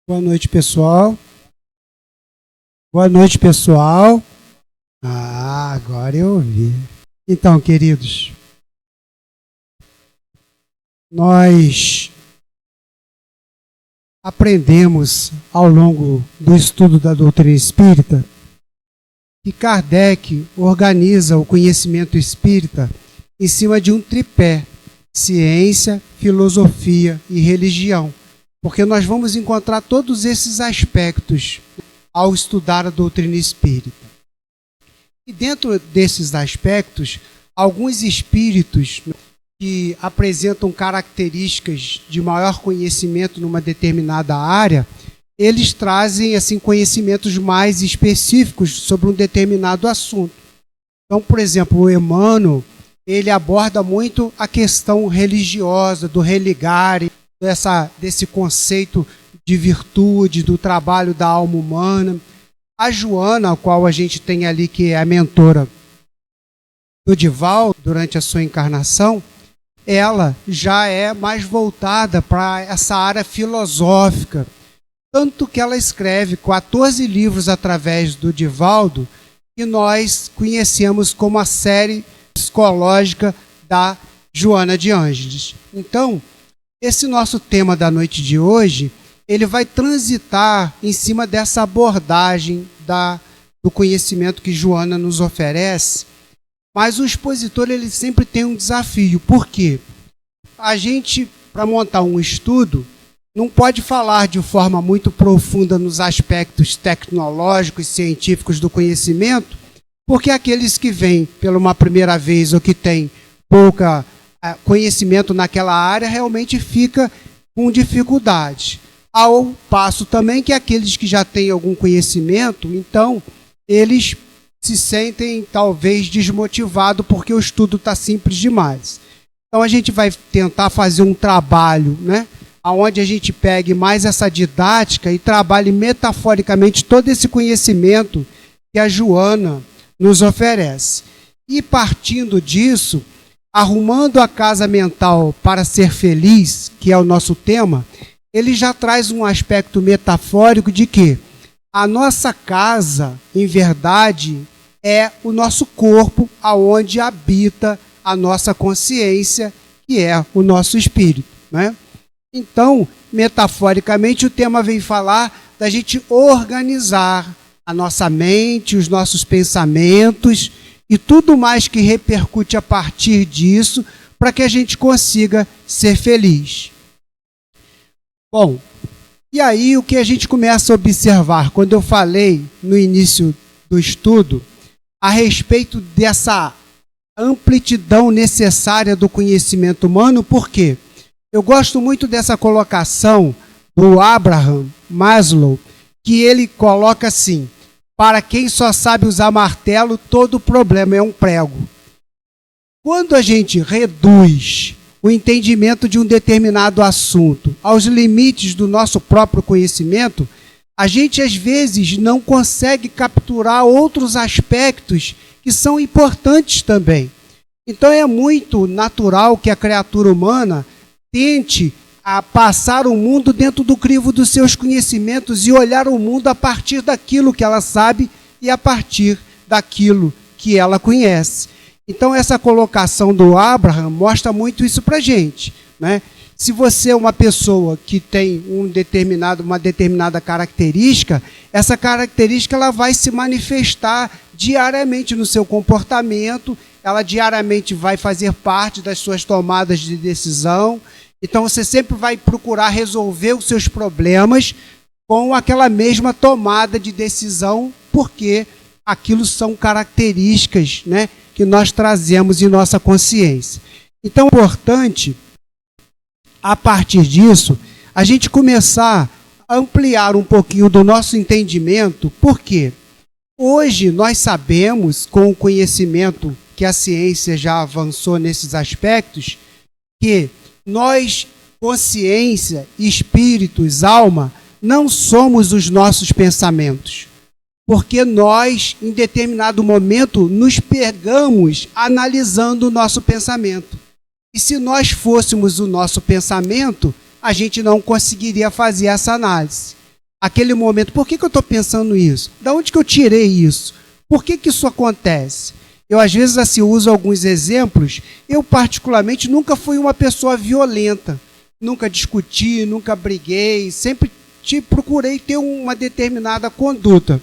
Boa noite, pessoal. Boa noite, pessoal. Agora eu ouvi. Então, queridos, nós aprendemos ao longo do estudo da doutrina espírita que Kardec organiza o conhecimento espírita em cima de um tripé: ciência, filosofia e religião. Porque nós vamos encontrar todos esses aspectos ao estudar a doutrina espírita. E dentro desses aspectos, alguns espíritos que apresentam características de maior conhecimento numa determinada área, eles trazem assim conhecimentos mais específicos sobre um determinado assunto. Então, por exemplo, o Emmanuel, ele aborda muito a questão religiosa, do religare, desse conceito de virtude, do trabalho da alma humana. A Joana, a qual a gente tem ali, que é a mentora do Divaldo durante a sua encarnação, ela já é mais voltada para essa área filosófica. Tanto que ela escreve 14 livros através do Divaldo, que nós conhecemos como a série psicológica da Joana de Ângeles. Então, esse nosso tema da noite de hoje, ele vai transitar em cima dessa abordagem do conhecimento que Joana nos oferece, mas o expositor ele sempre tem um desafio. Por quê? A gente, para montar um estudo, não pode falar de forma muito profunda nos aspectos tecnológicos, científicos do conhecimento, porque aqueles que vêm pela uma primeira vez ou que têm pouca conhecimento naquela área realmente fica com dificuldade. Ao passo também que aqueles que já têm algum conhecimento, então eles se sentem talvez desmotivados porque o estudo está simples demais. Então a gente vai tentar fazer um trabalho, onde a gente pegue mais essa didática e trabalhe metaforicamente todo esse conhecimento que a Joana nos oferece. E partindo disso, arrumando a casa mental para ser feliz, que é o nosso tema, ele já traz um aspecto metafórico de que a nossa casa, em verdade, é o nosso corpo, aonde habita a nossa consciência, que é o nosso espírito, Então, metaforicamente, o tema vem falar da gente organizar a nossa mente, os nossos pensamentos e tudo mais que repercute a partir disso, para que a gente consiga ser feliz. Bom, e aí o que a gente começa a observar, quando eu falei no início do estudo, a respeito dessa amplidão necessária do conhecimento humano, por quê? Eu gosto muito dessa colocação do Abraham Maslow, que ele coloca assim: para quem só sabe usar martelo, todo problema é um prego. Quando a gente reduz o entendimento de um determinado assunto aos limites do nosso próprio conhecimento, a gente às vezes não consegue capturar outros aspectos que são importantes também. Então é muito natural que a criatura humana tente passar o mundo dentro do crivo dos seus conhecimentos e olhar o mundo a partir daquilo que ela sabe e a partir daquilo que ela conhece. Então essa colocação do Abraham mostra muito isso para a gente, Se você é uma pessoa que tem uma determinada característica, essa característica ela vai se manifestar diariamente no seu comportamento, ela diariamente vai fazer parte das suas tomadas de decisão. Então você sempre vai procurar resolver os seus problemas com aquela mesma tomada de decisão, porque aquilo são características, que nós trazemos em nossa consciência. Então é importante, a partir disso, a gente começar a ampliar um pouquinho do nosso entendimento, porque hoje nós sabemos, com o conhecimento que a ciência já avançou nesses aspectos, que nós, consciência, espíritos, alma, não somos os nossos pensamentos. Porque nós, em determinado momento, nos pegamos analisando o nosso pensamento. E se nós fôssemos o nosso pensamento, a gente não conseguiria fazer essa análise. Aquele momento, por que eu estou pensando isso? Da onde que eu tirei isso? Por que isso acontece? Eu, às vezes, assim, uso alguns exemplos. Eu, particularmente, nunca fui uma pessoa violenta. Nunca discuti, nunca briguei. Sempre procurei ter uma determinada conduta.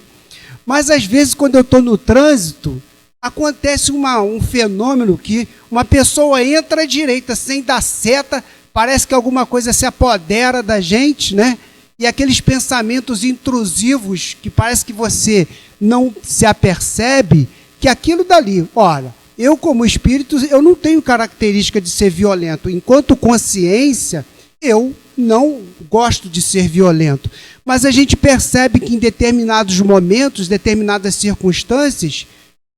Mas, às vezes, quando eu estou no trânsito, acontece um fenômeno que uma pessoa entra à direita sem dar seta, parece que alguma coisa se apodera da gente, né? E aqueles pensamentos intrusivos que parece que você não se apercebe, que aquilo dali, olha, eu como espírito, eu não tenho característica de ser violento. Enquanto consciência, eu não gosto de ser violento. Mas a gente percebe que em determinados momentos, determinadas circunstâncias,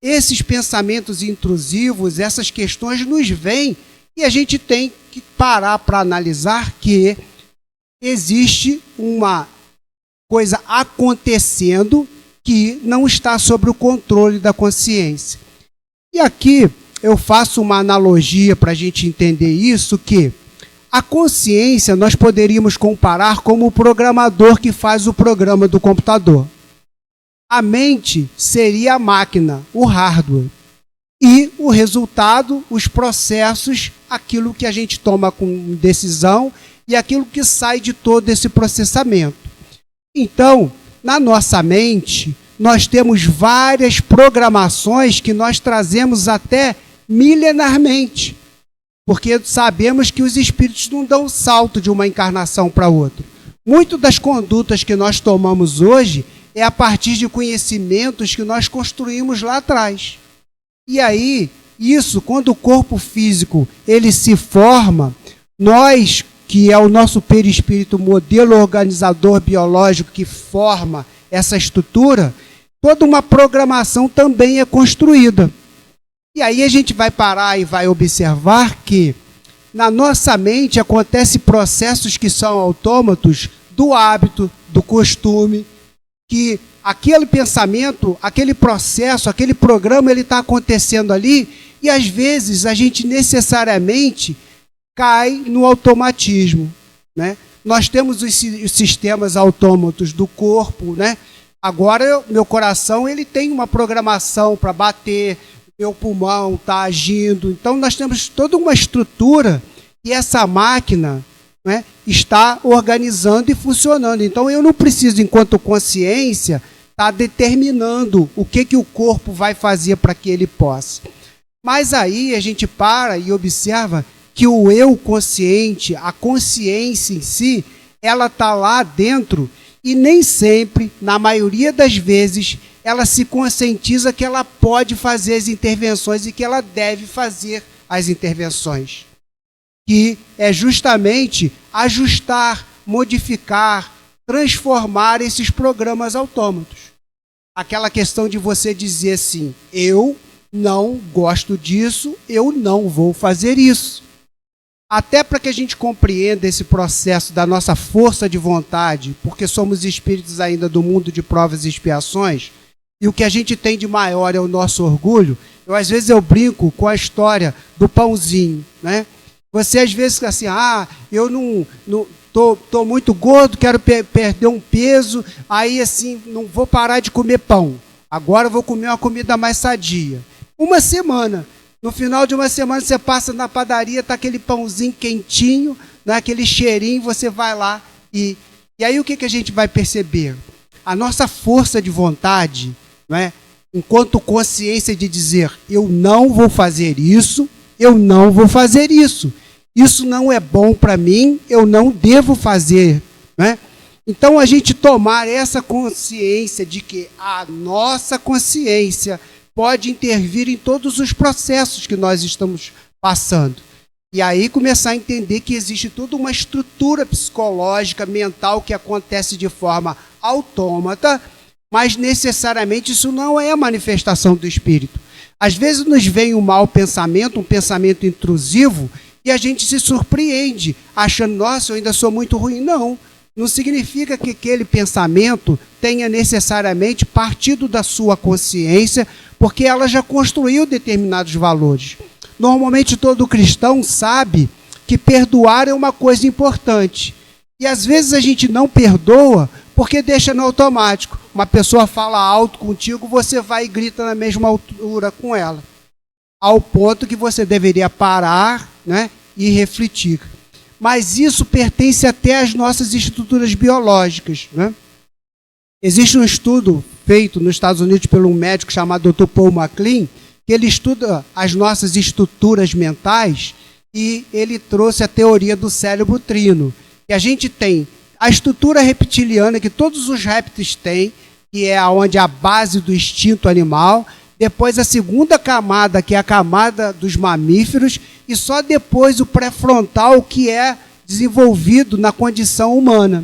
esses pensamentos intrusivos, essas questões nos vêm e a gente tem que parar para analisar que existe uma coisa acontecendo que não está sob o controle da consciência. E aqui eu faço uma analogia para a gente entender isso, que a consciência nós poderíamos comparar como o programador que faz o programa do computador. A mente seria a máquina, o hardware. E o resultado, os processos, aquilo que a gente toma com decisão e aquilo que sai de todo esse processamento. Então, na nossa mente, nós temos várias programações que nós trazemos até milenarmente. Porque sabemos que os espíritos não dão salto de uma encarnação para outra. Muito das condutas que nós tomamos hoje é a partir de conhecimentos que nós construímos lá atrás. E aí, isso, quando o corpo físico ele se forma, nós, que é o nosso perispírito, modelo organizador biológico que forma essa estrutura, toda uma programação também é construída. E aí a gente vai parar e vai observar que na nossa mente acontecem processos que são autômatos do hábito, do costume, que aquele pensamento, aquele processo, aquele programa, ele está acontecendo ali e às vezes a gente necessariamente cai no automatismo, né? Nós temos os sistemas autômatos do corpo, né? Agora, meu coração ele tem uma programação para bater, meu pulmão está agindo. Então, nós temos toda uma estrutura e essa máquina, né, está organizando e funcionando. Então, eu não preciso, enquanto consciência, estar determinando o que o corpo vai fazer para que ele possa. Mas aí a gente para e observa que o eu consciente, a consciência em si, ela está lá dentro e nem sempre, na maioria das vezes, ela se conscientiza que ela pode fazer as intervenções e que ela deve fazer as intervenções. Que é justamente ajustar, modificar, transformar esses programas autômatos. Aquela questão de você dizer assim, eu não gosto disso, eu não vou fazer isso. Até para que a gente compreenda esse processo da nossa força de vontade, porque somos espíritos ainda do mundo de provas e expiações, e o que a gente tem de maior é o nosso orgulho. Às vezes eu brinco com a história do pãozinho, né? Você às vezes fica assim, eu não tô muito gordo, quero perder um peso, aí assim, não vou parar de comer pão. Agora eu vou comer uma comida mais sadia. Uma semana. No final de uma semana você passa na padaria, está aquele pãozinho quentinho, né, aquele cheirinho, você vai lá e aí o que a gente vai perceber? A nossa força de vontade, né, enquanto consciência de dizer, eu não vou fazer isso, eu não vou fazer isso. Isso não é bom para mim, eu não devo fazer. Né? Então a gente tomar essa consciência de que a nossa consciência pode intervir em todos os processos que nós estamos passando. E aí começar a entender que existe toda uma estrutura psicológica, mental, que acontece de forma autômata, mas necessariamente isso não é a manifestação do espírito. Às vezes nos vem um mau pensamento, um pensamento intrusivo, e a gente se surpreende, achando, nossa, eu ainda sou muito ruim. Não, não significa que aquele pensamento tenha necessariamente partido da sua consciência, porque ela já construiu determinados valores. Normalmente todo cristão sabe que perdoar é uma coisa importante. E às vezes a gente não perdoa porque deixa no automático. Uma pessoa fala alto contigo, você vai e grita na mesma altura com ela. Ao ponto que você deveria parar, né, e refletir. Mas isso pertence até às nossas estruturas biológicas, né? Existe um estudo feito nos Estados Unidos por um médico chamado Dr. Paul MacLean, que ele estuda as nossas estruturas mentais e ele trouxe a teoria do cérebro trino, que a gente tem a estrutura reptiliana que todos os répteis têm, que é onde a base do instinto animal, depois a segunda camada, que é a camada dos mamíferos, e só depois o pré-frontal, que é desenvolvido na condição humana.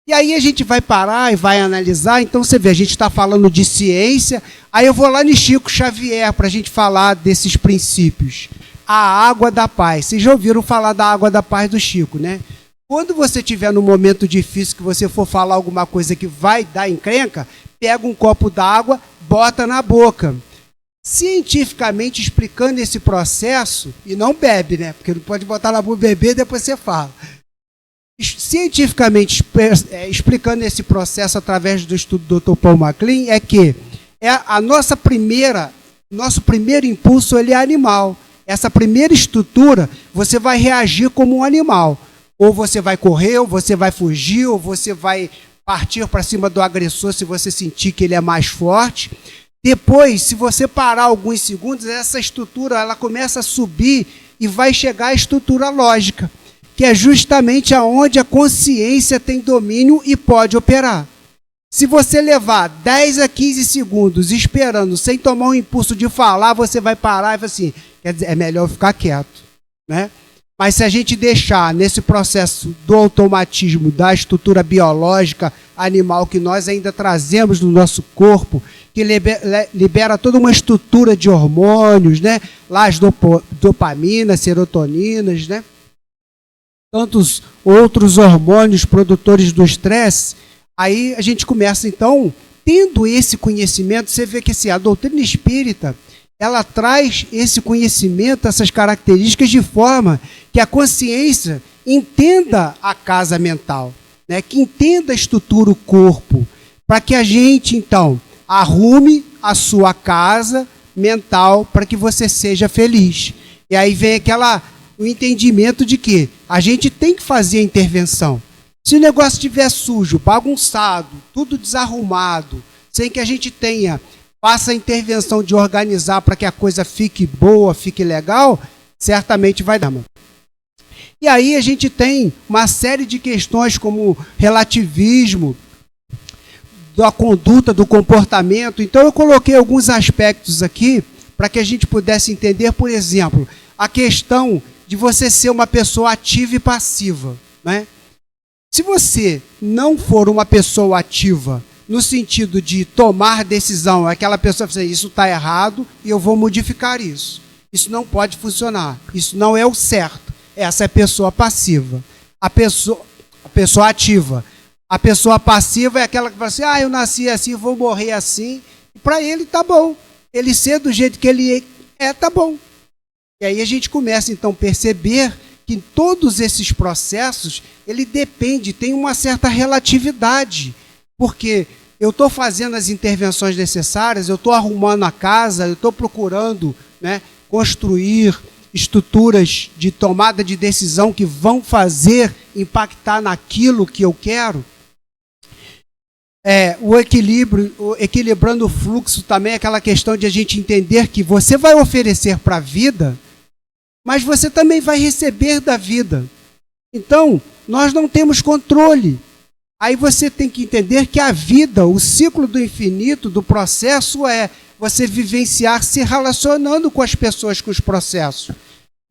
E aí a gente vai parar e vai analisar. Então você vê, a gente está falando de ciência, aí eu vou lá no Chico Xavier para a gente falar desses princípios. A água da paz. Vocês já ouviram falar da água da paz do Chico, né? Quando você estiver num momento difícil, que você for falar alguma coisa que vai dar encrenca, pega um copo d'água, bota na boca. Cientificamente explicando esse processo, e não bebe, né? Porque não pode botar na boca e beber, depois você fala. Cientificamente explicando esse processo através do estudo do Dr. Paul MacLean, é que nosso primeiro impulso ele é animal. Essa primeira estrutura, você vai reagir como um animal. Ou você vai correr, ou você vai fugir, ou você vai partir para cima do agressor se você sentir que ele é mais forte. Depois, se você parar alguns segundos, essa estrutura ela começa a subir e vai chegar à estrutura lógica, que é justamente aonde a consciência tem domínio e pode operar. Se você levar 10 a 15 segundos esperando, sem tomar um impulso de falar, você vai parar e vai assim, quer dizer, é melhor ficar quieto, né? Mas se a gente deixar nesse processo do automatismo, da estrutura biológica animal que nós ainda trazemos no nosso corpo, que libera toda uma estrutura de hormônios, né? Lá as dopaminas, serotoninas, né? Tantos outros hormônios produtores do estresse, aí a gente começa, então, tendo esse conhecimento, você vê que assim, a doutrina espírita, ela traz esse conhecimento, essas características de forma que a consciência entenda a casa mental, né? Que entenda a estrutura, o corpo, para que a gente, então, arrume a sua casa mental para que você seja feliz. E aí vem o entendimento de que a gente tem que fazer a intervenção. Se o negócio estiver sujo, bagunçado, tudo desarrumado, sem que a gente faça a intervenção de organizar para que a coisa fique boa, fique legal, certamente vai dar. E aí a gente tem uma série de questões como relativismo, da conduta, do comportamento. Então eu coloquei alguns aspectos aqui para que a gente pudesse entender, por exemplo, a questão de você ser uma pessoa ativa e passiva, né? Se você não for uma pessoa ativa, no sentido de tomar decisão, aquela pessoa vai dizer, isso está errado e eu vou modificar isso. Isso não pode funcionar. Isso não é o certo. Essa é a pessoa passiva. A pessoa ativa. A pessoa passiva é aquela que fala assim, eu nasci assim, vou morrer assim. E para ele tá bom. Ele ser do jeito que ele tá bom. E aí a gente começa então a perceber que em todos esses processos, ele depende, tem uma certa relatividade. Porque eu estou fazendo as intervenções necessárias, eu estou arrumando a casa, eu estou procurando, né, construir estruturas de tomada de decisão que vão impactar naquilo que eu quero. O equilíbrio, equilibrando o fluxo também, aquela questão de a gente entender que você vai oferecer para a vida, mas você também vai receber da vida. Então, nós não temos controle. Aí você tem que entender que a vida, o ciclo do infinito, do processo é você vivenciar se relacionando com as pessoas, com os processos.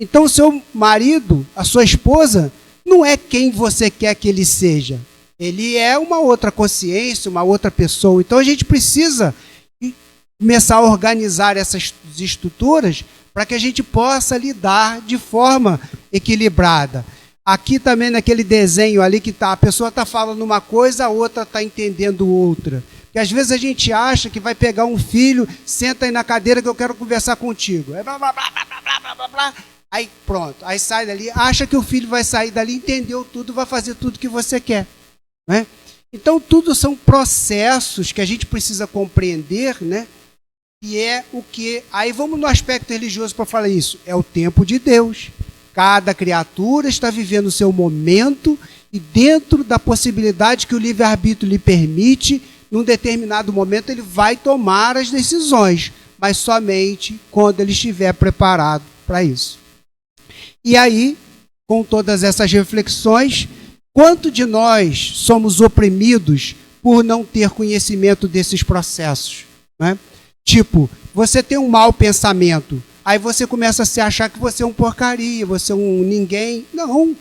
Então o seu marido, a sua esposa, não é quem você quer que ele seja. Ele é uma outra consciência, uma outra pessoa. Então a gente precisa começar a organizar essas estruturas para que a gente possa lidar de forma equilibrada. Aqui também naquele desenho ali que a pessoa está falando uma coisa, a outra está entendendo outra. Porque às vezes a gente acha que vai pegar um filho, senta aí na cadeira que eu quero conversar contigo. Aí, blá, blá, blá, blá, blá, blá, blá, blá. Aí pronto, aí sai dali, acha que o filho vai sair dali, entendeu tudo, vai fazer tudo que você quer. Né? Então tudo são processos que a gente precisa compreender, né? E é o que... Aí vamos no aspecto religioso para falar isso. É o tempo de Deus. Cada criatura está vivendo o seu momento e dentro da possibilidade que o livre-arbítrio lhe permite, num determinado momento ele vai tomar as decisões, mas somente quando ele estiver preparado para isso. E aí, com todas essas reflexões, quanto de nós somos oprimidos por não ter conhecimento desses processos? Né? Tipo, você tem um mau pensamento, aí você começa a se achar que você é um porcaria, você é um ninguém. Não.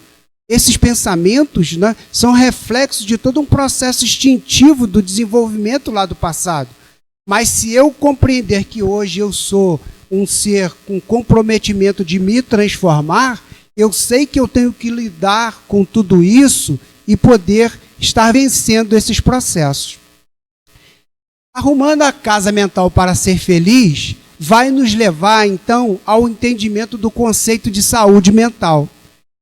Esses pensamentos, né, são reflexos de todo um processo instintivo do desenvolvimento lá do passado. Mas se eu compreender que hoje eu sou um ser com comprometimento de me transformar, eu sei que eu tenho que lidar com tudo isso e poder estar vencendo esses processos. Arrumando a casa mental para ser feliz vai nos levar, então, ao entendimento do conceito de saúde mental.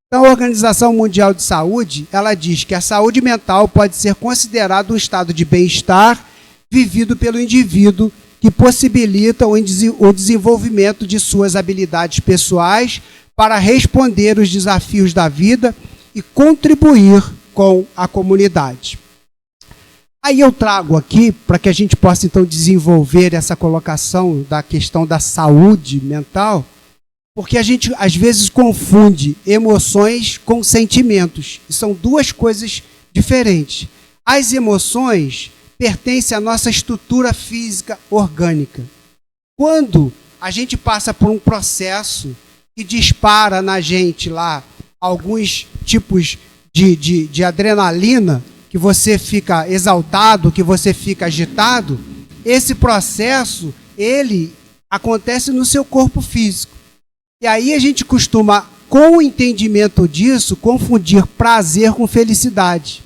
Então, a Organização Mundial de Saúde, ela diz que a saúde mental pode ser considerada um estado de bem-estar vivido pelo indivíduo que possibilita o desenvolvimento de suas habilidades pessoais para responder os desafios da vida e contribuir com a comunidade. Aí eu trago aqui, para que a gente possa então desenvolver essa colocação da questão da saúde mental, porque a gente às vezes confunde emoções com sentimentos. E são duas coisas diferentes. As emoções pertencem à nossa estrutura física orgânica. Quando a gente passa por um processo que dispara na gente lá alguns tipos de adrenalina, que você fica exaltado, que você fica agitado, esse processo, ele acontece no seu corpo físico. E aí a gente costuma, com o entendimento disso, confundir prazer com felicidade.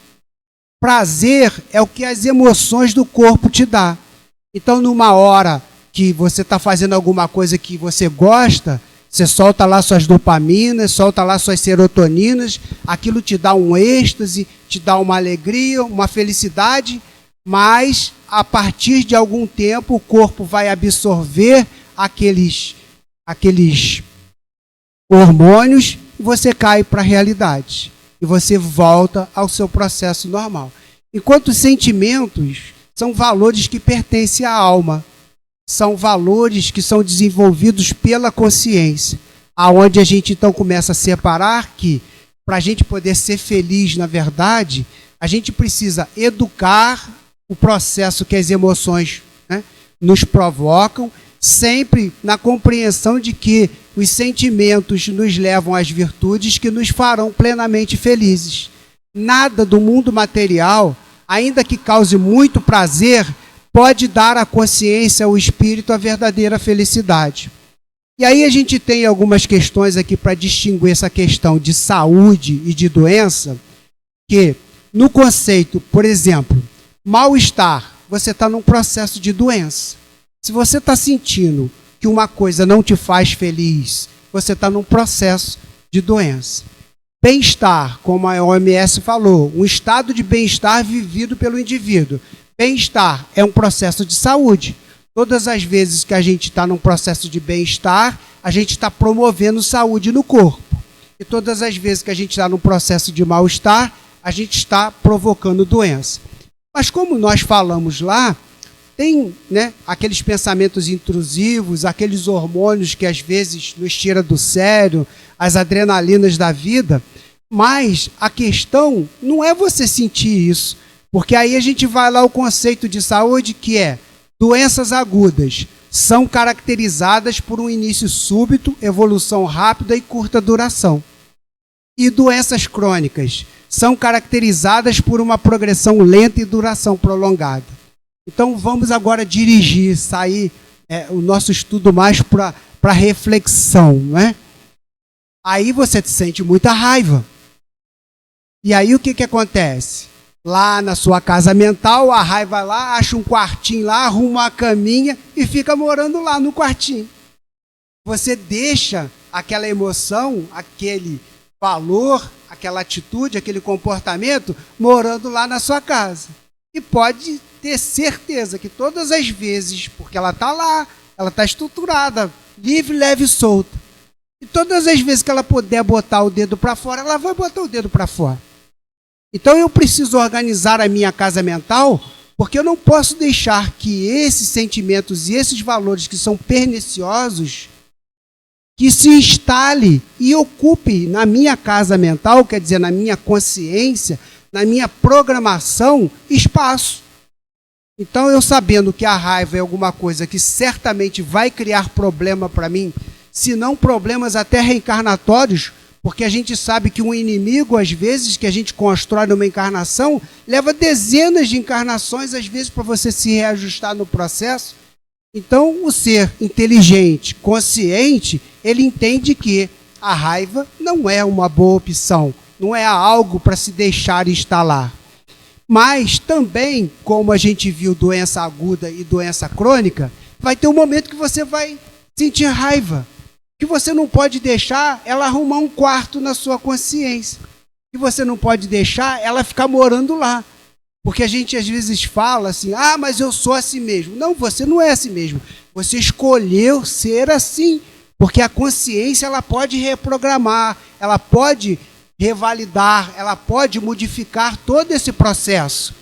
Prazer é o que as emoções do corpo te dão. Então, numa hora que você está fazendo alguma coisa que você gosta, você solta lá suas dopaminas, solta lá suas serotoninas, aquilo te dá um êxtase, te dá uma alegria, uma felicidade, mas a partir de algum tempo o corpo vai absorver aqueles hormônios e você cai para a realidade. E você volta ao seu processo normal. Enquanto os sentimentos são valores que pertencem à alma. São valores que são desenvolvidos pela consciência, aonde a gente então começa a separar que, para a gente poder ser feliz, na verdade, a gente precisa educar o processo que as emoções, né, nos provocam, sempre na compreensão de que os sentimentos nos levam às virtudes que nos farão plenamente felizes. Nada do mundo material, ainda que cause muito prazer, pode dar à consciência, ao espírito, a verdadeira felicidade. E aí a gente tem algumas questões aqui para distinguir essa questão de saúde e de doença, que no conceito, por exemplo, mal-estar, você está num processo de doença. Se você está sentindo que uma coisa não te faz feliz, você está num processo de doença. Bem-estar, como a OMS falou, um estado de bem-estar vivido pelo indivíduo. Bem-estar é um processo de saúde. Todas as vezes que a gente está num processo de bem-estar, a gente está promovendo saúde no corpo. E todas as vezes que a gente está num processo de mal-estar, a gente está provocando doença. Mas como nós falamos lá, tem, né, aqueles pensamentos intrusivos, aqueles hormônios que às vezes nos tira do sério, as adrenalinas da vida, mas a questão não é você sentir isso. Porque aí a gente vai lá ao conceito de saúde, que é doenças agudas. São caracterizadas por um início súbito, evolução rápida e curta duração. E doenças crônicas são caracterizadas por uma progressão lenta e duração prolongada. Então vamos agora dirigir, sair o nosso estudo mais para reflexão, né? Aí você sente muita raiva. E aí o que acontece? Lá na sua casa mental, a raiva vai lá, acha um quartinho lá, arruma uma caminha e fica morando lá no quartinho. Você deixa aquela emoção, aquele valor, aquela atitude, aquele comportamento morando lá na sua casa. E pode ter certeza que todas as vezes, porque ela está lá, ela está estruturada, livre, leve e solta. E todas as vezes que ela puder botar o dedo para fora, ela vai botar o dedo para fora. Então eu preciso organizar a minha casa mental, porque eu não posso deixar que esses sentimentos e esses valores que são perniciosos, que se instale e ocupe na minha casa mental, quer dizer, na minha consciência, na minha programação, espaço. Então eu sabendo que a raiva é alguma coisa que certamente vai criar problema para mim, se não problemas até reencarnatórios, porque a gente sabe que um inimigo, às vezes, que a gente constrói numa encarnação, leva dezenas de encarnações, às vezes, para você se reajustar no processo. Então, o ser inteligente, consciente, ele entende que a raiva não é uma boa opção, não é algo para se deixar instalar. Mas também, como a gente viu doença aguda e doença crônica, vai ter um momento que você vai sentir raiva, que você não pode deixar ela arrumar um quarto na sua consciência, que você não pode deixar ela ficar morando lá. Porque a gente às vezes fala assim, ah, mas eu sou assim mesmo. Não, você não é assim mesmo. Você escolheu ser assim, porque a consciência ela pode reprogramar, ela pode revalidar, ela pode modificar todo esse processo.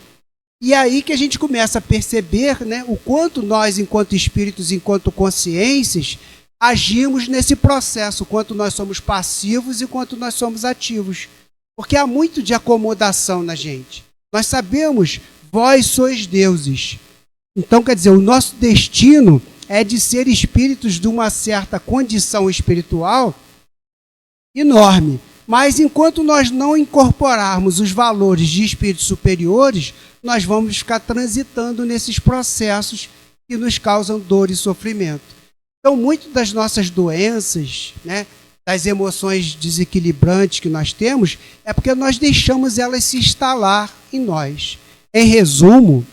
E aí que a gente começa a perceber, né, o quanto nós, enquanto espíritos, enquanto consciências, agimos nesse processo, quanto nós somos passivos e quanto nós somos ativos. Porque há muito de acomodação na gente. Nós sabemos, vós sois deuses. Então, quer dizer, o nosso destino é de ser espíritos de uma certa condição espiritual enorme. Mas enquanto nós não incorporarmos os valores de espíritos superiores, nós vamos ficar transitando nesses processos que nos causam dor e sofrimento. Então, muitas das nossas doenças, né, das emoções desequilibrantes que nós temos, é porque nós deixamos elas se instalar em nós. Em resumo,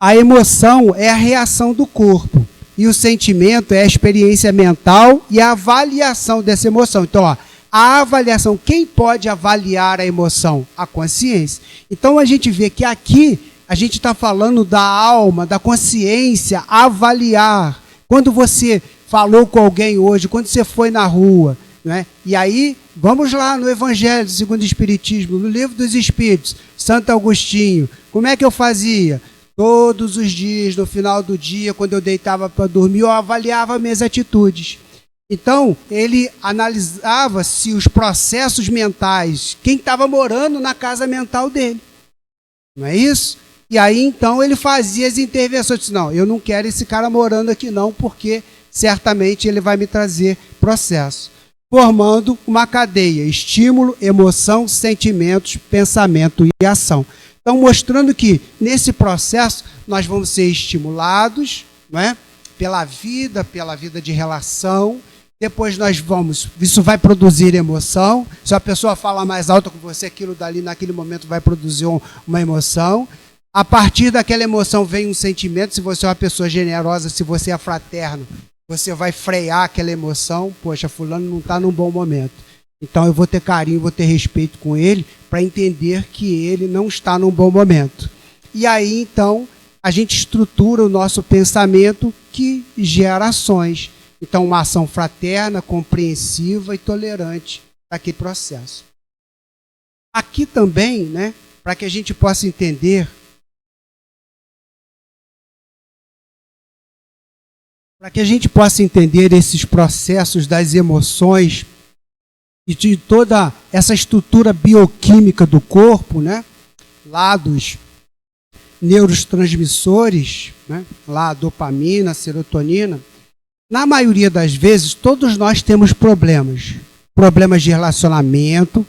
a emoção é a reação do corpo e o sentimento é a experiência mental e a avaliação dessa emoção. Então, ó, a avaliação, quem pode avaliar a emoção? A consciência. Então, a gente vê que aqui a gente está falando da alma, da consciência, avaliar. Quando você falou com alguém hoje, quando você foi na rua, né? E aí, vamos lá no Evangelho segundo o Espiritismo, no Livro dos Espíritos, Santo Agostinho, como é que eu fazia? Todos os dias, no final do dia, quando eu deitava para dormir, eu avaliava minhas atitudes. Então, ele analisava se os processos mentais, quem estava morando na casa mental dele. Não é isso? E aí, então, ele fazia as intervenções. Disse, não, eu não quero esse cara morando aqui não, porque certamente ele vai me trazer processo. Formando uma cadeia, estímulo, emoção, sentimentos, pensamento e ação. Então, mostrando que, nesse processo, nós vamos ser estimulados, não é? pela vida de relação. Depois nós vamos, isso vai produzir emoção. Se a pessoa fala mais alto com você, aquilo dali, naquele momento, vai produzir uma emoção. A partir daquela emoção vem um sentimento. Se você é uma pessoa generosa, se você é fraterno, você vai frear aquela emoção. Poxa, fulano não está num bom momento. Então eu vou ter carinho, vou ter respeito com ele, para entender que ele não está num bom momento. E aí, então, a gente estrutura o nosso pensamento que gera ações. Então, uma ação fraterna, compreensiva e tolerante daquele processo. Aqui também, né, para que a gente possa entender, esses processos das emoções e de toda essa estrutura bioquímica do corpo, né, lá dos neurotransmissores, né, lá a dopamina, a serotonina. Na maioria das vezes, todos nós temos problemas. Problemas de relacionamento,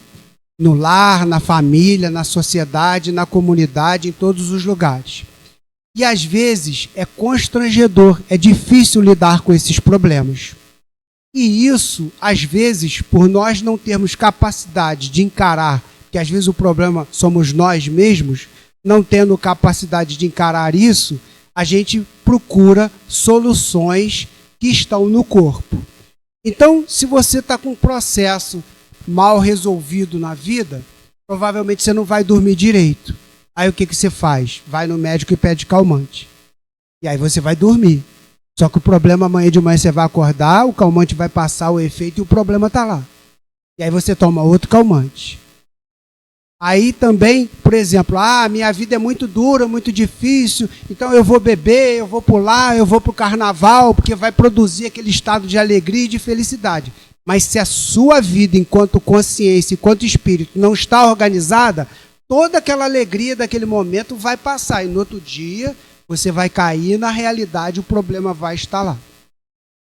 no lar, na família, na sociedade, na comunidade, em todos os lugares. E às vezes é constrangedor, é difícil lidar com esses problemas. E isso, às vezes, por nós não termos capacidade de encarar que às vezes o problema somos nós mesmos, não tendo capacidade de encarar isso, a gente procura soluções que estão no corpo. Então, se você está com um processo mal resolvido na vida, provavelmente você não vai dormir direito. Aí o que você faz? Vai no médico e pede calmante. E aí você vai dormir. Só que o problema amanhã de manhã você vai acordar, o calmante vai passar o efeito e o problema está lá. E aí você toma outro calmante. Aí também, por exemplo, minha vida é muito dura, muito difícil, então eu vou beber, eu vou pular, eu vou para o carnaval, porque vai produzir aquele estado de alegria e de felicidade. Mas se a sua vida, enquanto consciência, enquanto espírito, não está organizada, toda aquela alegria daquele momento vai passar. E no outro dia, você vai cair na realidade, o problema vai estar lá.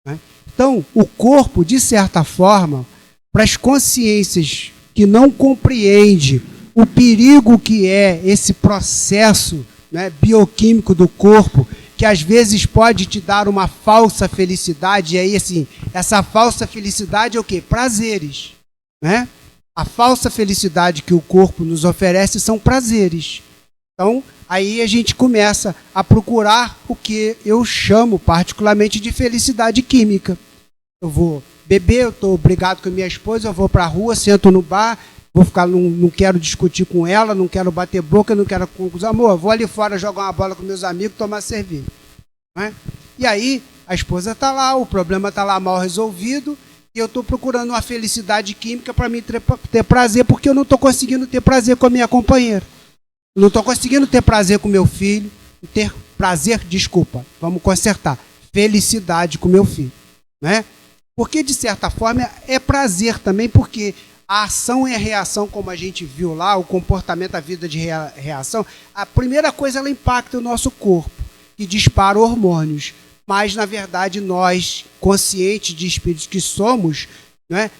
Né? Então, o corpo, de certa forma, para as consciências que não compreendem o perigo que é esse processo, né, bioquímico do corpo, que às vezes pode te dar uma falsa felicidade, e aí assim, essa falsa felicidade é o quê? Prazeres, né? A falsa felicidade que o corpo nos oferece são prazeres. Então, aí a gente começa a procurar o que eu chamo particularmente de felicidade química. Eu vou beber, eu estou brigado com a minha esposa, eu vou para a rua, sento no bar, vou ficar, não quero discutir com ela, não quero bater boca, não quero conclusão. Amor, vou ali fora jogar uma bola com meus amigos, tomar cerveja. Né? E aí, a esposa está lá, o problema está lá mal resolvido, e eu estou procurando uma felicidade química para mim ter prazer, porque eu não estou conseguindo ter prazer com a minha companheira. Eu não estou conseguindo ter prazer com meu filho, vamos consertar, felicidade com meu filho. Né? Porque, de certa forma, é prazer também, porque a ação e a reação, como a gente viu lá, o comportamento, a vida de reação, a primeira coisa, ela impacta o nosso corpo, que dispara hormônios. Mas, na verdade, nós, conscientes de espíritos que somos, né,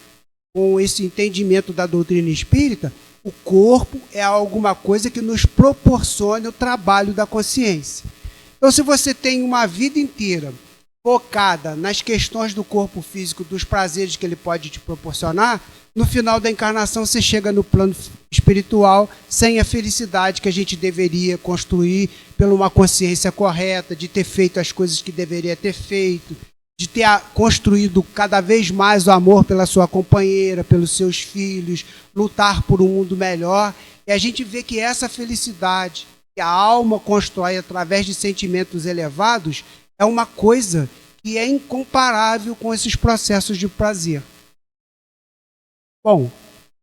com esse entendimento da doutrina espírita, o corpo é alguma coisa que nos proporciona o trabalho da consciência. Então, se você tem uma vida inteira focada nas questões do corpo físico, dos prazeres que ele pode te proporcionar, no final da encarnação você chega no plano espiritual sem a felicidade que a gente deveria construir pela uma consciência correta, de ter feito as coisas que deveria ter feito, de ter construído cada vez mais o amor pela sua companheira, pelos seus filhos, lutar por um mundo melhor. E a gente vê que essa felicidade que a alma constrói através de sentimentos elevados é uma coisa que é incomparável com esses processos de prazer. Bom,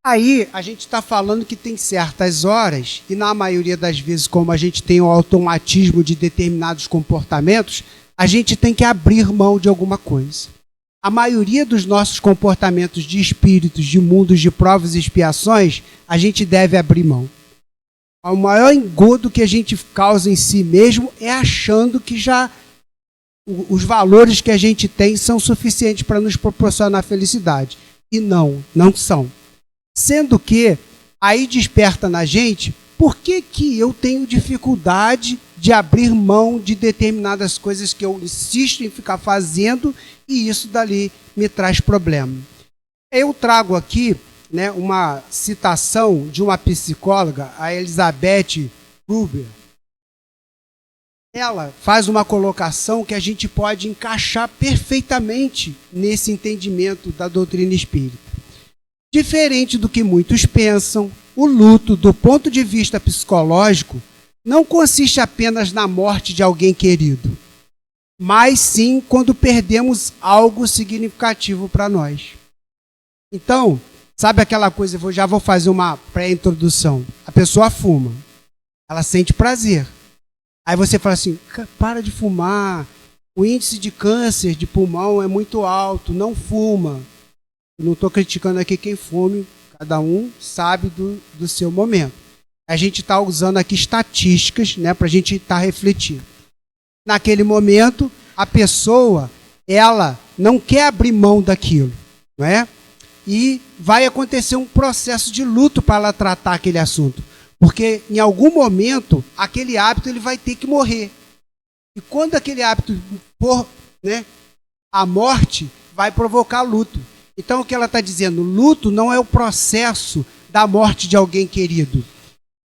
aí a gente está falando que tem certas horas, e na maioria das vezes, como a gente tem o automatismo de determinados comportamentos, a gente tem que abrir mão de alguma coisa. A maioria dos nossos comportamentos de espíritos, de mundos de provas e expiações, a gente deve abrir mão. O maior engodo que a gente causa em si mesmo é achando que já os valores que a gente tem são suficientes para nos proporcionar felicidade. E não são. Sendo que aí desperta na gente por que eu tenho dificuldade de abrir mão de determinadas coisas que eu insisto em ficar fazendo e isso dali me traz problema. Eu trago aqui, né, uma citação de uma psicóloga, a Elizabeth Gruber. Ela faz uma colocação que a gente pode encaixar perfeitamente nesse entendimento da doutrina espírita. Diferente do que muitos pensam, o luto, do ponto de vista psicológico, não consiste apenas na morte de alguém querido, mas sim quando perdemos algo significativo para nós. Então, sabe aquela coisa, eu já vou fazer uma pré-introdução. A pessoa fuma, ela sente prazer. Aí você fala assim, para de fumar, o índice de câncer de pulmão é muito alto, não fuma. Eu não estou criticando aqui quem fume, cada um sabe do seu momento. A gente está usando aqui estatísticas, né, para a gente estar refletindo. Naquele momento, a pessoa, ela não quer abrir mão daquilo, não é? E vai acontecer um processo de luto para ela tratar aquele assunto. Porque em algum momento, aquele hábito ele vai ter que morrer. E quando aquele hábito for, né, a morte vai provocar luto. Então o que ela está dizendo? Luto não é o processo da morte de alguém querido.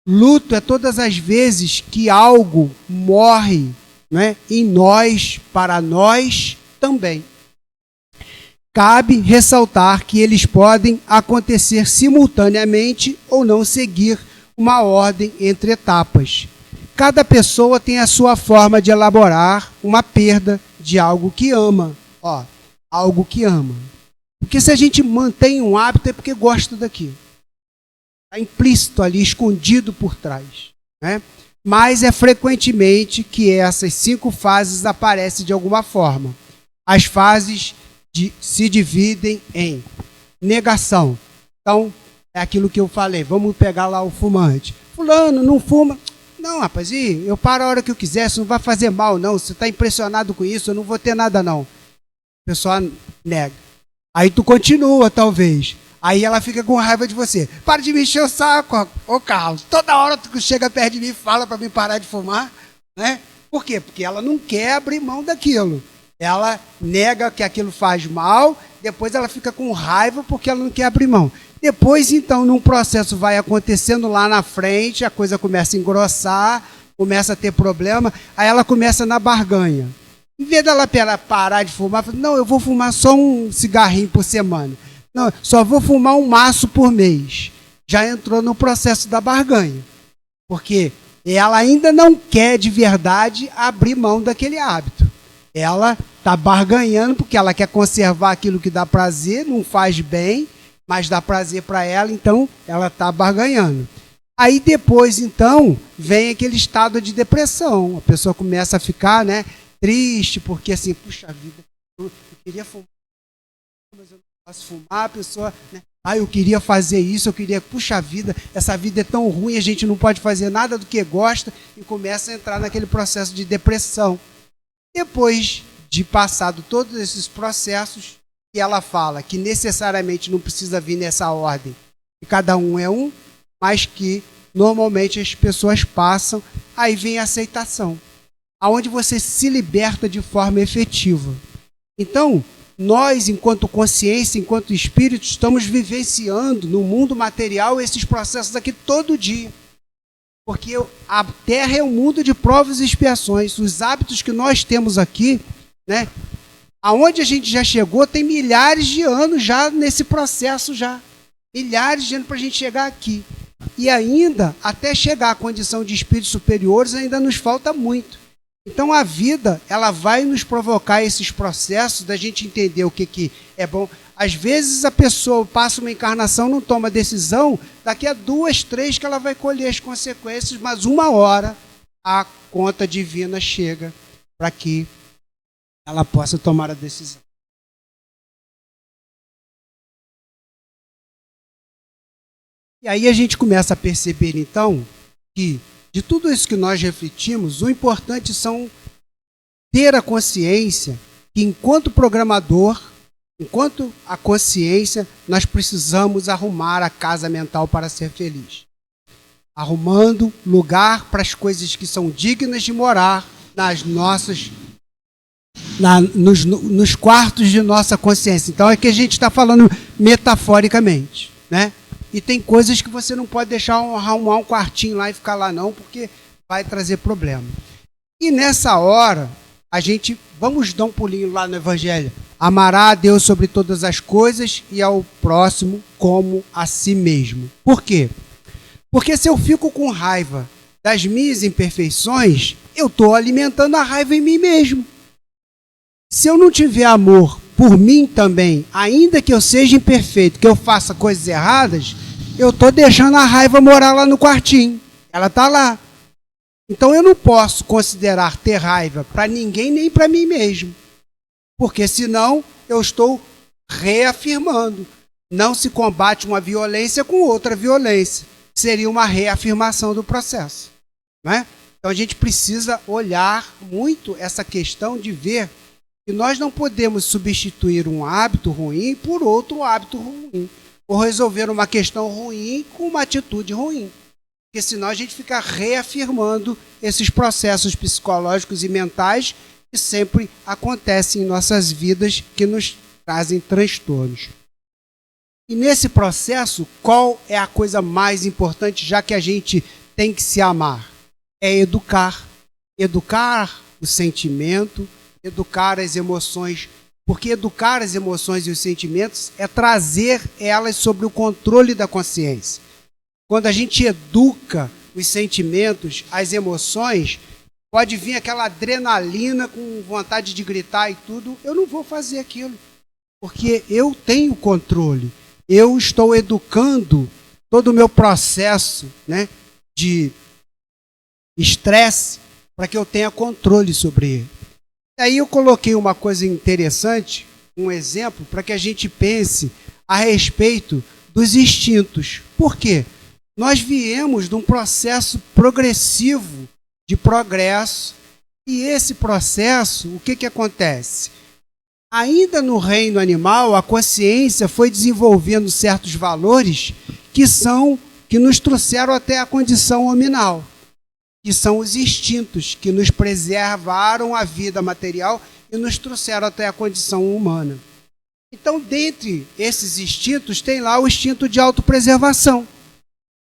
Luto é todas as vezes que algo morre, né, em nós, para nós também. Cabe ressaltar que eles podem acontecer simultaneamente ou não seguir uma ordem entre etapas. Cada pessoa tem a sua forma de elaborar uma perda de algo que ama. Algo que ama. Porque se a gente mantém um hábito é porque gosta daquilo. Está implícito ali, escondido por trás, né? Mas é frequentemente que essas 5 fases aparecem de alguma forma. As fases se dividem em negação. Então, é aquilo que eu falei. Vamos pegar lá o fumante. Fulano, não fuma. Não, rapaz, eu paro a hora que eu quiser. Isso não vai fazer mal, não. Você está impressionado com isso, eu não vou ter nada, não. A pessoa nega. Aí tu continua, talvez. Aí ela fica com raiva de você. Para de me encher o saco, ô Carlos. Toda hora tu chega perto de mim e fala para mim parar de fumar, né? Por quê? Porque ela não quer abrir mão daquilo. Ela nega que aquilo faz mal, depois ela fica com raiva porque ela não quer abrir mão. Depois, então, num processo vai acontecendo lá na frente, a coisa começa a engrossar, começa a ter problema, aí ela começa na barganha. Em vez dela parar de fumar, fala, não, eu vou fumar só um cigarrinho por semana. Não, só vou fumar um maço por mês. Já entrou no processo da barganha. Porque ela ainda não quer de verdade abrir mão daquele hábito. Ela está barganhando porque ela quer conservar aquilo que dá prazer, não faz bem, mas dá prazer para ela, então ela está barganhando. Aí depois, então, vem aquele estado de depressão. A pessoa começa a ficar, né, triste, porque assim, puxa vida, eu queria fumar, mas eu não posso fumar, a pessoa, né? Eu queria fazer isso, eu queria, puxa vida, essa vida é tão ruim, a gente não pode fazer nada do que gosta, e começa a entrar naquele processo de depressão. Depois de passado todos esses processos, que ela fala que necessariamente não precisa vir nessa ordem, que cada um é um, mas que normalmente as pessoas passam, aí vem a aceitação, aonde você se liberta de forma efetiva. Então, nós, enquanto consciência, enquanto espírito, estamos vivenciando no mundo material esses processos aqui todo dia. Porque a Terra é um mundo de provas e expiações. Os hábitos que nós temos aqui, né, aonde a gente já chegou, tem milhares de anos já nesse processo já. Milhares de anos para a gente chegar aqui. E ainda, até chegar à condição de espíritos superiores, ainda nos falta muito. Então a vida, ela vai nos provocar esses processos da gente entender o que é bom. Às vezes a pessoa passa uma encarnação, não toma decisão, daqui a 2, 3 que ela vai colher as consequências, mas uma hora a conta divina chega para que ela possa tomar a decisão. E aí a gente começa a perceber então que de tudo isso que nós refletimos, o importante são ter a consciência que, enquanto programador, enquanto a consciência, nós precisamos arrumar a casa mental para ser feliz. Arrumando lugar para as coisas que são dignas de morar nas nossas, nos quartos de nossa consciência. Então é que a gente está falando metaforicamente, né? E tem coisas que você não pode deixar arrumar um quartinho lá e ficar lá não, porque vai trazer problema. E nessa hora, vamos dar um pulinho lá no Evangelho. Amará a Deus sobre todas as coisas e ao próximo como a si mesmo. Por quê? Porque se eu fico com raiva das minhas imperfeições, eu estou alimentando a raiva em mim mesmo. Se eu não tiver amor por mim também, ainda que eu seja imperfeito, que eu faça coisas erradas, eu estou deixando a raiva morar lá no quartinho. Ela está lá. Então eu não posso considerar ter raiva para ninguém nem para mim mesmo. Porque senão eu estou reafirmando. Não se combate uma violência com outra violência. Seria uma reafirmação do processo, né? Então a gente precisa olhar muito essa questão de ver que nós não podemos substituir um hábito ruim por outro hábito ruim, ou resolver uma questão ruim com uma atitude ruim, porque senão a gente fica reafirmando esses processos psicológicos e mentais que sempre acontecem em nossas vidas, que nos trazem transtornos. E nesse processo, qual é a coisa mais importante, já que a gente tem que se amar? É educar. Educar o sentimento, educar as emoções. Porque educar as emoções e os sentimentos é trazer elas sob o controle da consciência. Quando a gente educa os sentimentos, as emoções, pode vir aquela adrenalina com vontade de gritar e tudo, eu não vou fazer aquilo, porque eu tenho controle. Eu estou educando todo o meu processo, né, de estresse para que eu tenha controle sobre ele. E aí eu coloquei uma coisa interessante, um exemplo, para que a gente pense a respeito dos instintos. Por quê? Nós viemos de um processo progressivo de progresso, e esse processo, o que acontece? Ainda no reino animal, a consciência foi desenvolvendo certos valores que nos trouxeram até a condição hominal, que são os instintos que nos preservaram a vida material e nos trouxeram até a condição humana. Então, dentre esses instintos, tem lá o instinto de autopreservação.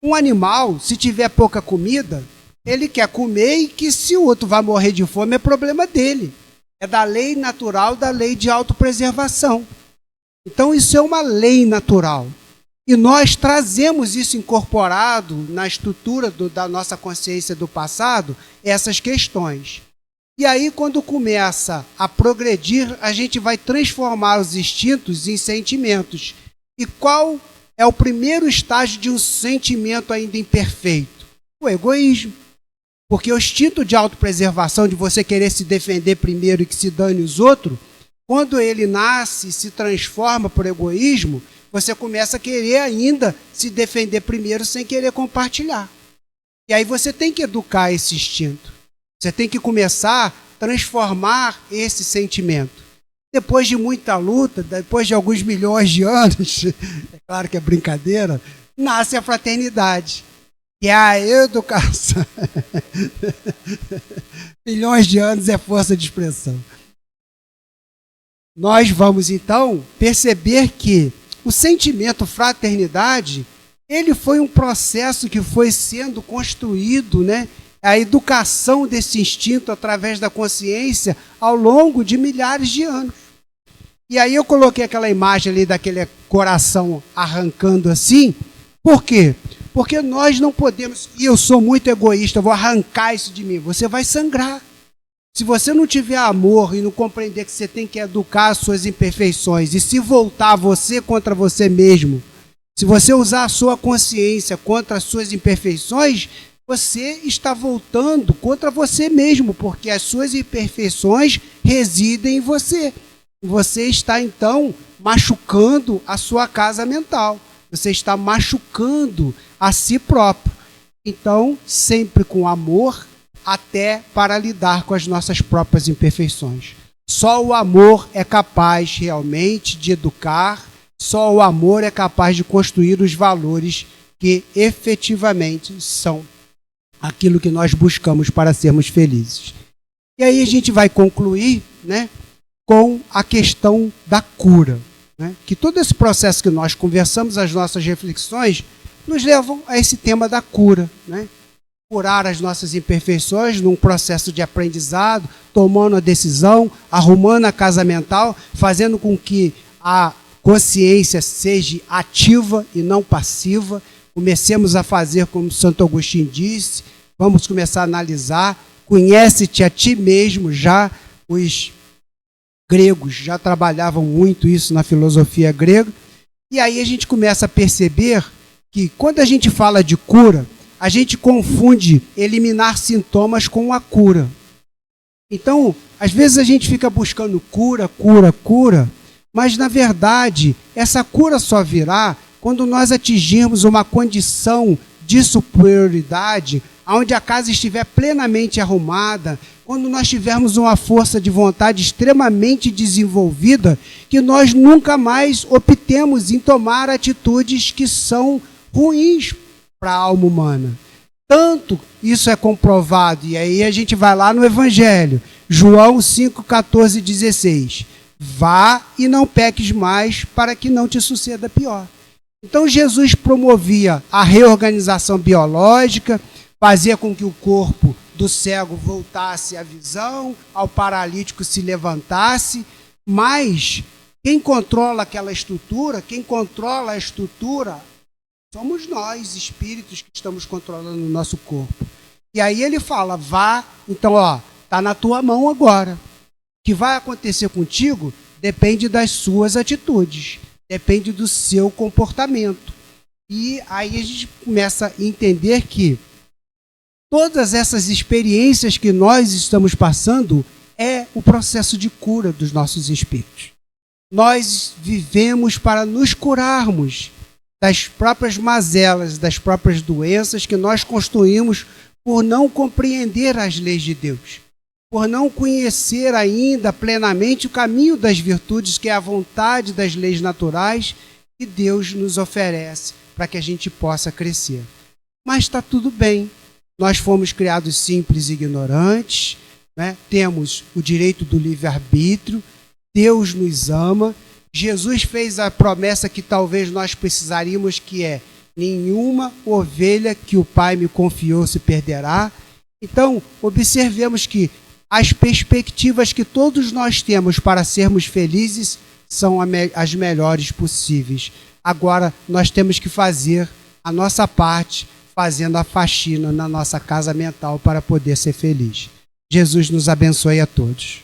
Um animal, se tiver pouca comida, ele quer comer, e que se o outro vai morrer de fome é problema dele. É da lei natural, da lei de autopreservação. Então isso é uma lei natural. E nós trazemos isso incorporado na estrutura da nossa consciência do passado, essas questões. E aí, quando começa a progredir, a gente vai transformar os instintos em sentimentos. E qual é o primeiro estágio de um sentimento ainda imperfeito? O egoísmo. Porque o instinto de autopreservação, de você querer se defender primeiro e que se dane os outros, quando ele nasce e se transforma por egoísmo, você começa a querer ainda se defender primeiro sem querer compartilhar. E aí você tem que educar esse instinto. Você tem que começar a transformar esse sentimento. Depois de muita luta, depois de alguns milhões de anos, é claro que é brincadeira, nasce a fraternidade. Que é a educação. Milhões de anos é força de expressão. Nós vamos, então, perceber que o sentimento fraternidade, ele foi um processo que foi sendo construído, né? A educação desse instinto através da consciência ao longo de milhares de anos. E aí eu coloquei aquela imagem ali daquele coração arrancando assim. Por quê? Porque nós não podemos, e eu sou muito egoísta, eu vou arrancar isso de mim. Você vai sangrar. Se você não tiver amor e não compreender que você tem que educar as suas imperfeições e se voltar você contra você mesmo, se você usar a sua consciência contra as suas imperfeições, você está voltando contra você mesmo, porque as suas imperfeições residem em você. Você está, então, machucando a sua casa mental. Você está machucando a si próprio. Então, sempre com amor, até para lidar com as nossas próprias imperfeições. Só o amor é capaz realmente de educar, só o amor é capaz de construir os valores que efetivamente são aquilo que nós buscamos para sermos felizes. E aí a gente vai concluir, né, com a questão da cura. Né? Que todo esse processo que nós conversamos, as nossas reflexões, nos levam a esse tema da cura. Né? Curar as nossas imperfeições num processo de aprendizado, tomando a decisão, arrumando a casa mental, fazendo com que a consciência seja ativa e não passiva. Comecemos a fazer como Santo Agostinho disse, vamos começar a analisar, conhece-te a ti mesmo. Já os gregos já trabalhavam muito isso na filosofia grega, e aí a gente começa a perceber que quando a gente fala de cura, a gente confunde eliminar sintomas com a cura. Então, às vezes a gente fica buscando cura, mas na verdade, essa cura só virá quando nós atingirmos uma condição de superioridade, onde a casa estiver plenamente arrumada, quando nós tivermos uma força de vontade extremamente desenvolvida, que nós nunca mais optemos em tomar atitudes que são ruins para a alma humana. Tanto isso é comprovado, e aí a gente vai lá no Evangelho, João 5, 14 e 16. Vá e não peques mais, para que não te suceda pior. Então Jesus promovia a reorganização biológica, fazia com que o corpo do cego voltasse à visão, ao paralítico se levantasse, mas quem controla aquela estrutura, quem controla a estrutura, somos nós, espíritos, que estamos controlando o nosso corpo. E aí ele fala, vá, então, está na tua mão agora. O que vai acontecer contigo depende das suas atitudes, depende do seu comportamento. E aí a gente começa a entender que todas essas experiências que nós estamos passando é o processo de cura dos nossos espíritos. Nós vivemos para nos curarmos das próprias mazelas, das próprias doenças que nós construímos por não compreender as leis de Deus, por não conhecer ainda plenamente o caminho das virtudes, que é a vontade das leis naturais que Deus nos oferece para que a gente possa crescer. Mas está tudo bem. Nós fomos criados simples e ignorantes, né? Temos o direito do livre-arbítrio, Deus nos ama, Jesus fez a promessa que talvez nós precisaríamos, que é: nenhuma ovelha que o Pai me confiou se perderá. Então, observemos que as perspectivas que todos nós temos para sermos felizes são as melhores possíveis. Agora, nós temos que fazer a nossa parte, fazendo a faxina na nossa casa mental para poder ser feliz. Jesus nos abençoe a todos.